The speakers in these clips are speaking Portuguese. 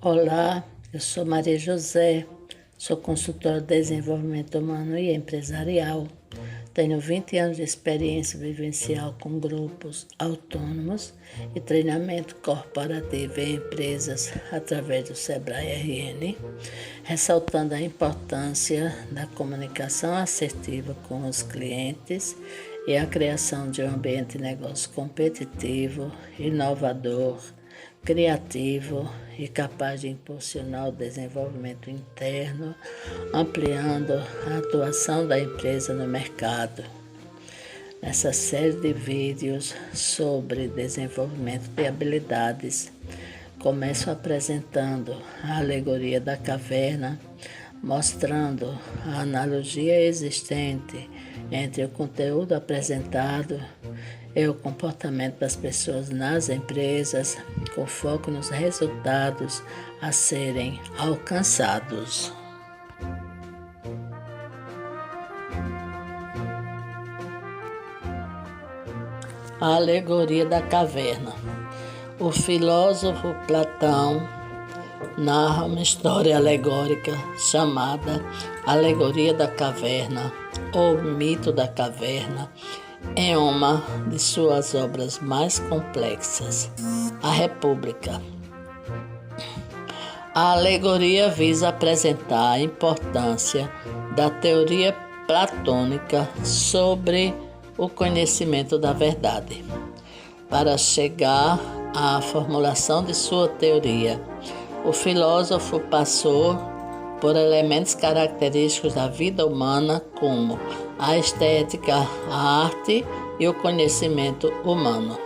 Olá, eu sou Maria José, sou consultora de desenvolvimento humano e empresarial. Tenho 20 anos de experiência vivencial com grupos autônomos e treinamento corporativo em empresas através do Sebrae RN, ressaltando a importância da comunicação assertiva com os clientes e a criação de um ambiente de negócio competitivo, inovador, criativo e capaz de impulsionar o desenvolvimento interno, ampliando a atuação da empresa no mercado. Nessa série de vídeos sobre desenvolvimento de habilidades, começo apresentando a alegoria da caverna, mostrando a analogia existente entre o conteúdo apresentado e o comportamento das pessoas nas empresas, com foco nos resultados a serem alcançados. A alegoria da caverna. O filósofo Platão narra uma história alegórica chamada Alegoria da Caverna ou Mito da Caverna, em uma de suas obras mais complexas, A República. A alegoria visa apresentar a importância da teoria platônica sobre o conhecimento da verdade. Para chegar à formulação de sua teoria, o filósofo passou por elementos característicos da vida humana como a estética, a arte e o conhecimento humano.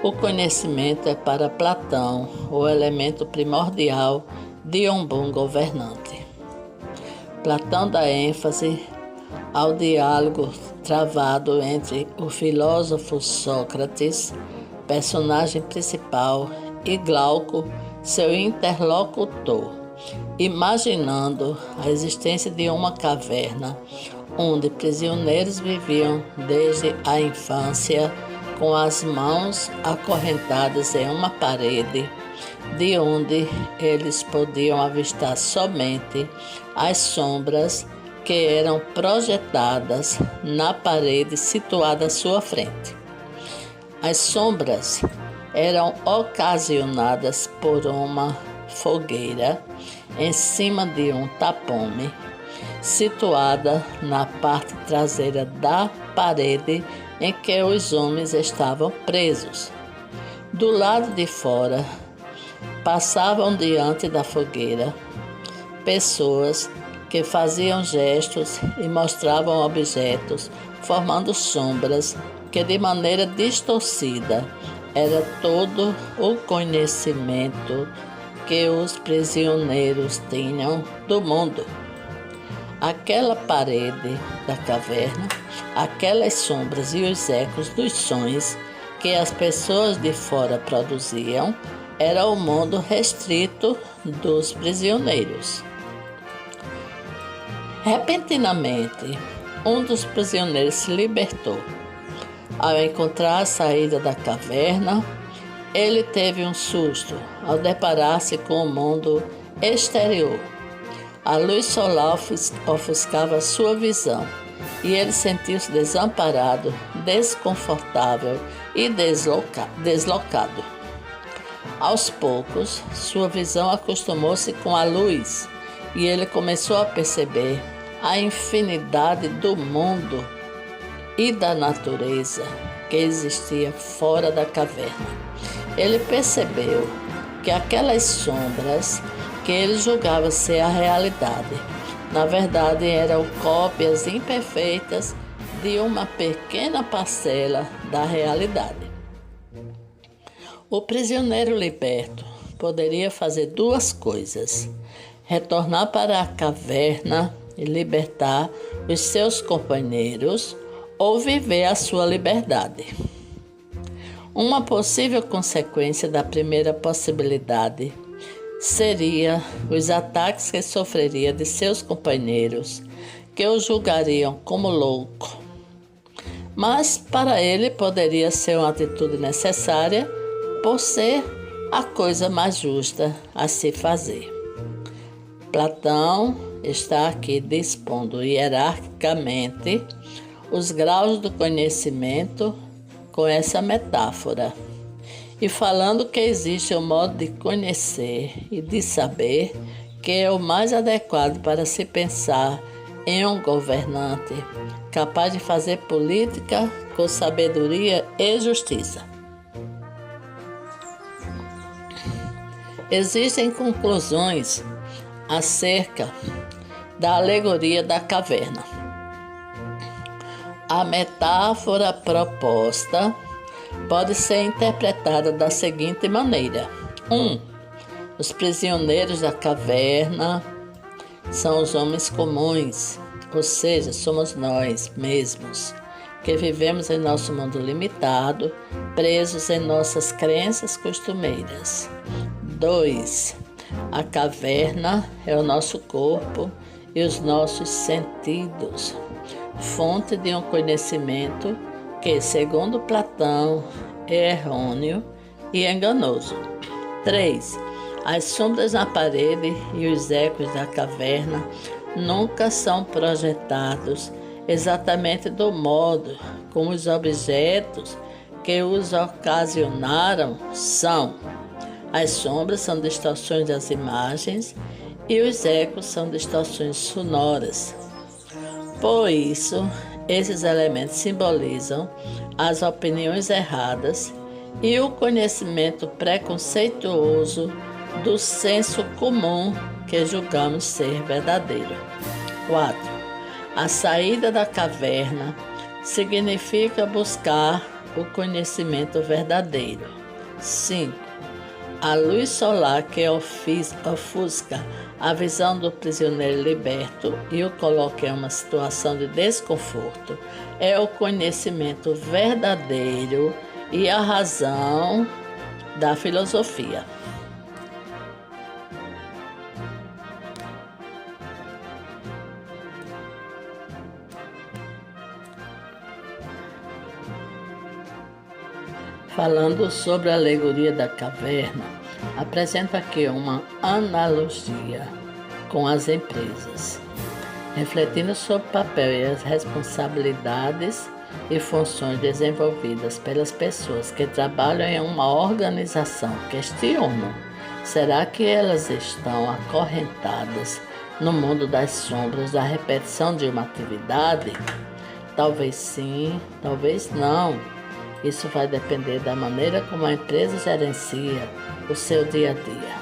O conhecimento é para Platão o elemento primordial de um bom governante. Platão dá ênfase ao diálogo travado entre o filósofo Sócrates, personagem principal, e Glauco, seu interlocutor, imaginando a existência de uma caverna onde prisioneiros viviam desde a infância com as mãos acorrentadas em uma parede, de onde eles podiam avistar somente as sombras que eram projetadas na parede situada à sua frente. As sombras eram ocasionadas por uma fogueira em cima de um tapume, situada na parte traseira da parede em que os homens estavam presos. Do lado de fora, passavam diante da fogueira pessoas que faziam gestos e mostravam objetos, formando sombras que, de maneira distorcida, era todo o conhecimento que os prisioneiros tinham do mundo. Aquela parede da caverna, aquelas sombras e os ecos dos sons que as pessoas de fora produziam, era o mundo restrito dos prisioneiros. Repentinamente, um dos prisioneiros se libertou. Ao encontrar a saída da caverna, ele teve um susto ao deparar-se com o mundo exterior. A luz solar ofuscava sua visão e ele sentiu-se desamparado, desconfortável e deslocado. Aos poucos, sua visão acostumou-se com a luz e ele começou a perceber a infinidade do mundo e da natureza que existia fora da caverna. Ele percebeu que aquelas sombras que ele julgava ser a realidade, na verdade eram cópias imperfeitas de uma pequena parcela da realidade. O prisioneiro liberto poderia fazer duas coisas: retornar para a caverna e libertar os seus companheiros, ou viver a sua liberdade. Uma possível consequência da primeira possibilidade seria os ataques que sofreria de seus companheiros, que o julgariam como louco. Mas para ele poderia ser uma atitude necessária por ser a coisa mais justa a se fazer. Platão está aqui dispondo hierarquicamente os graus do conhecimento com essa metáfora e falando que existe um modo de conhecer e de saber que é o mais adequado para se pensar em um governante capaz de fazer política com sabedoria e justiça. Existem conclusões acerca da alegoria da caverna. A metáfora proposta pode ser interpretada da seguinte maneira: 1. Os prisioneiros da caverna são os homens comuns, ou seja, somos nós mesmos, que vivemos em nosso mundo limitado, presos em nossas crenças costumeiras. 2. A caverna é o nosso corpo e os nossos sentidos, fonte de um conhecimento que, segundo Platão, é errôneo e enganoso. 3. As sombras na parede e os ecos da caverna nunca são projetados exatamente do modo como os objetos que os ocasionaram são. As sombras são distorções das imagens e os ecos são distorções sonoras. Por isso, esses elementos simbolizam as opiniões erradas e o conhecimento preconceituoso do senso comum que julgamos ser verdadeiro. 4. A saída da caverna significa buscar o conhecimento verdadeiro. 5. A luz solar que ofusca a visão do prisioneiro liberto e o coloca em uma situação de desconforto é o conhecimento verdadeiro e a razão da filosofia. Falando sobre a alegoria da caverna, apresenta aqui uma analogia com as empresas, refletindo sobre o papel e as responsabilidades e funções desenvolvidas pelas pessoas que trabalham em uma organização. Questionam: será que elas estão acorrentadas no mundo das sombras da repetição de uma atividade? Talvez sim, talvez não. Isso vai depender da maneira como a empresa gerencia o seu dia a dia.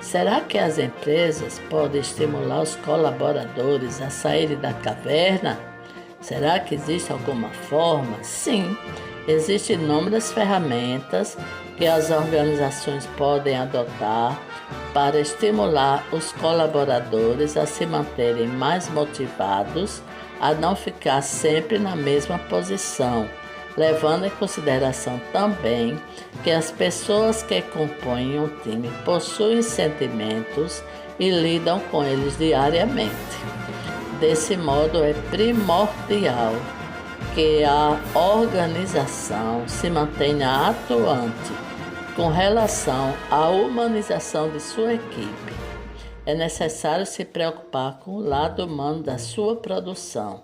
Será que as empresas podem estimular os colaboradores a saírem da caverna? Será que existe alguma forma? Sim, existem inúmeras ferramentas que as organizações podem adotar para estimular os colaboradores a se manterem mais motivados, a não ficar sempre na mesma posição, levando em consideração também que as pessoas que compõem um time possuem sentimentos e lidam com eles diariamente. Desse modo, é primordial que a organização se mantenha atuante com relação à humanização de sua equipe. É necessário se preocupar com o lado humano da sua produção.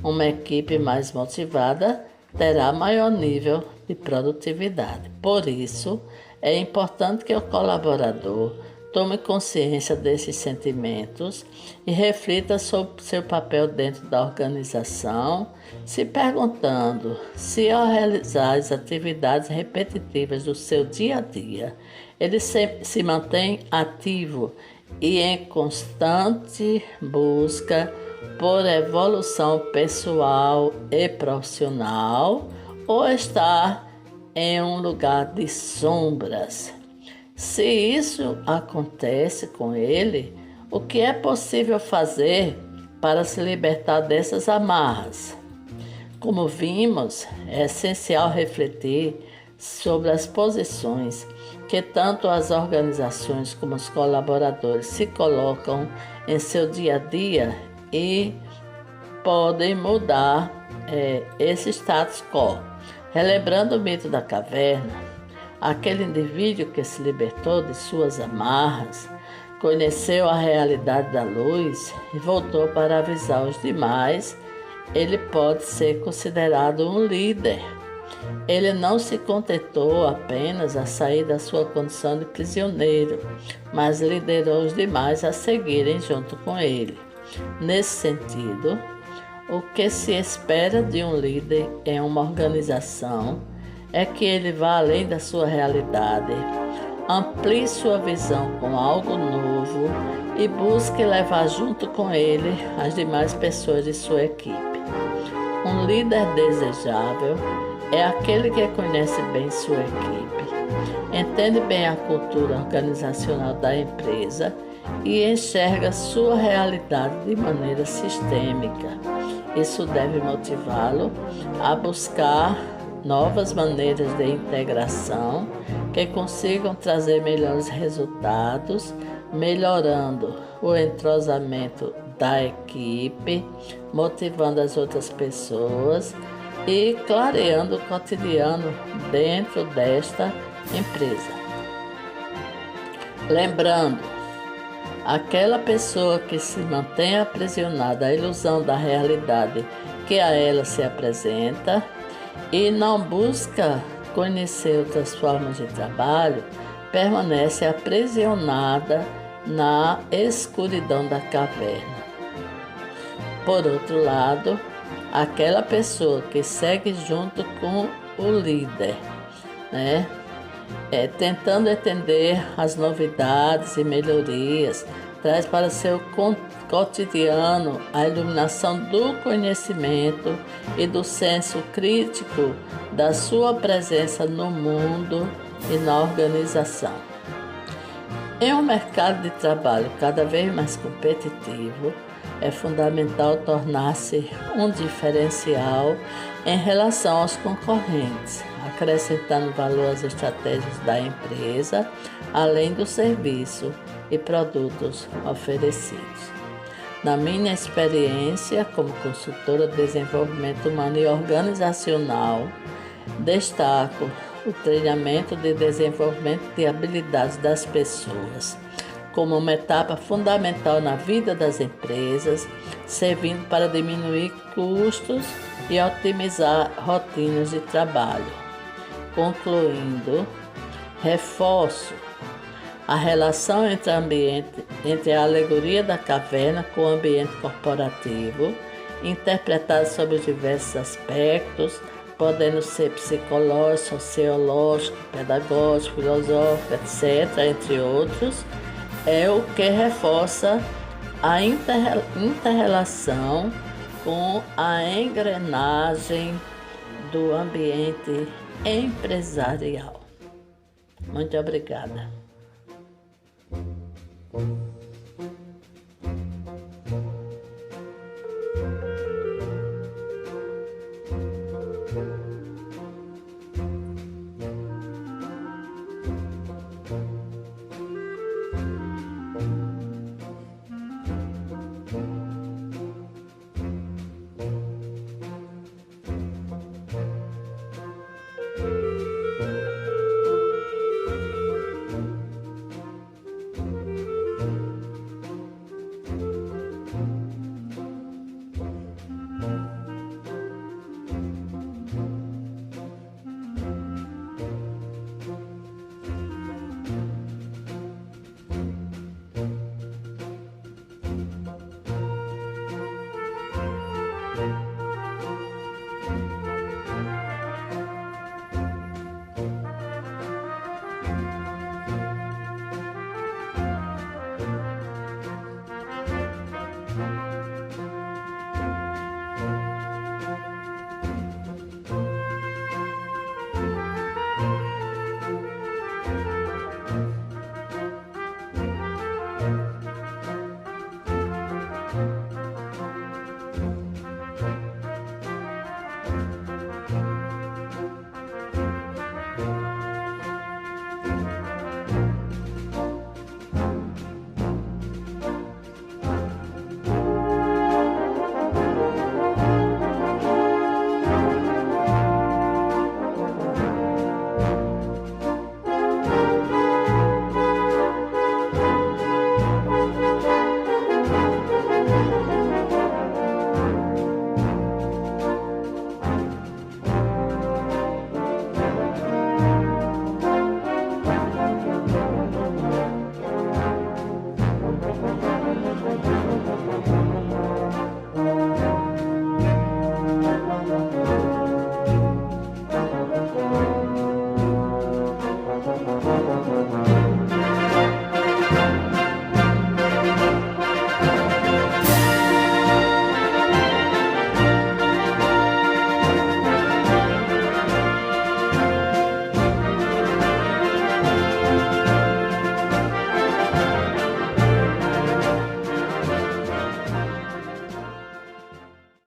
Uma equipe mais motivada terá maior nível de produtividade. Por isso, é importante que o colaborador tome consciência desses sentimentos e reflita sobre seu papel dentro da organização, se perguntando se, ao realizar as atividades repetitivas do seu dia a dia, ele se mantém ativo e em constante busca por evolução pessoal e profissional, ou está em um lugar de sombras. Se isso acontece com ele, o que é possível fazer para se libertar dessas amarras? Como vimos, é essencial refletir sobre as posições que tanto as organizações como os colaboradores se colocam em seu dia a dia e podem mudar esse status quo. Relembrando o mito da caverna, Aquele indivíduo que se libertou de suas amarras, conheceu a realidade da luz e voltou para avisar os demais, ele pode ser considerado um líder. Ele não se contentou apenas a sair da sua condição de prisioneiro, mas liderou os demais a seguirem junto com ele. Nesse sentido, o que se espera de um líder em uma organização é que ele vá além da sua realidade, amplie sua visão com algo novo e busque levar junto com ele as demais pessoas de sua equipe. Um líder desejável é aquele que conhece bem sua equipe, entende bem a cultura organizacional da empresa e enxerga sua realidade de maneira sistêmica. Isso deve motivá-lo a buscar novas maneiras de integração que consigam trazer melhores resultados, melhorando o entrosamento da equipe, motivando as outras pessoas e clareando o cotidiano dentro desta empresa. Lembrando, aquela pessoa que se mantém aprisionada à ilusão da realidade que a ela se apresenta e não busca conhecer outras formas de trabalho, permanece aprisionada na escuridão da caverna. Por outro lado, aquela pessoa que segue junto com o líder, tentando entender as novidades e melhorias, traz para seu cotidiano a iluminação do conhecimento e do senso crítico da sua presença no mundo e na organização. Em um mercado de trabalho cada vez mais competitivo, é fundamental tornar-se um diferencial em relação aos concorrentes, acrescentando valor às estratégias da empresa, além do serviço e produtos oferecidos. Na minha experiência como consultora de desenvolvimento humano e organizacional, destaco o treinamento de desenvolvimento de habilidades das pessoas como uma etapa fundamental na vida das empresas, servindo para diminuir custos e otimizar rotinas de trabalho. Concluindo, reforço a relação entre a alegoria da caverna com o ambiente corporativo, interpretada sob os diversos aspectos, podendo ser psicológico, sociológico, pedagógico, filosófico, etc., entre outros, é o que reforça a inter-relação com a engrenagem do ambiente empresarial. Muito obrigada.